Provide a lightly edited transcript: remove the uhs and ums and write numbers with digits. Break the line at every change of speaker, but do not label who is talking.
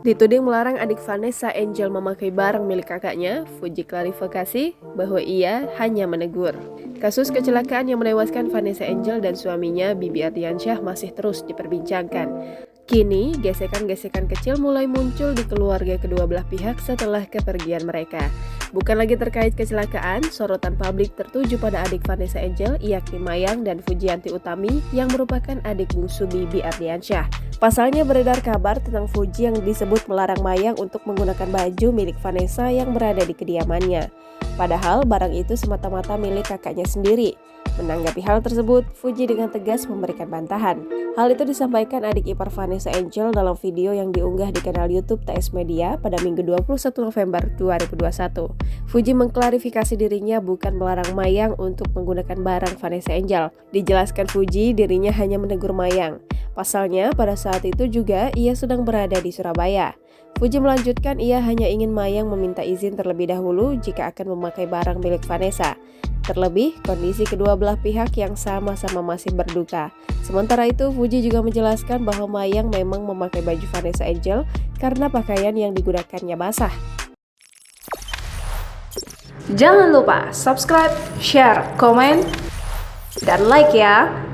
Dituding melarang adik Vanessa Angel memakai barang milik kakaknya, Fuji klarifikasi bahwa ia hanya menegur. Kasus kecelakaan yang menewaskan Vanessa Angel dan suaminya Bibi Ardiansyah masih terus diperbincangkan. Kini, gesekan-gesekan kecil mulai muncul di keluarga kedua belah pihak setelah kepergian mereka. Bukan lagi terkait kecelakaan, sorotan publik tertuju pada adik Vanessa Angel, yakni Mayang dan Fujianti Utami yang merupakan adik bungsu Bibi Ardiansyah. Pasalnya beredar kabar tentang Fuji yang disebut melarang Mayang untuk menggunakan baju milik Vanessa yang berada di kediamannya. Padahal barang itu semata-mata milik kakaknya sendiri. Menanggapi hal tersebut, Fuji dengan tegas memberikan bantahan. Hal itu disampaikan adik ipar Vanessa Angel dalam video yang diunggah di kanal YouTube TS Media pada Minggu 21 November 2021. Fuji mengklarifikasi dirinya bukan melarang Mayang untuk menggunakan barang Vanessa Angel. Dijelaskan Fuji dirinya hanya menegur Mayang. Pasalnya, pada saat itu juga ia sedang berada di Surabaya. Fuji melanjutkan ia hanya ingin Mayang meminta izin terlebih dahulu jika akan memakai barang milik Vanessa. Terlebih, kondisi kedua belah pihak yang sama-sama masih berduka. Sementara itu, Fuji juga menjelaskan bahwa Mayang memang memakai baju Vanessa Angel karena pakaian yang digunakannya basah.
Jangan lupa subscribe, share, komen, dan like ya!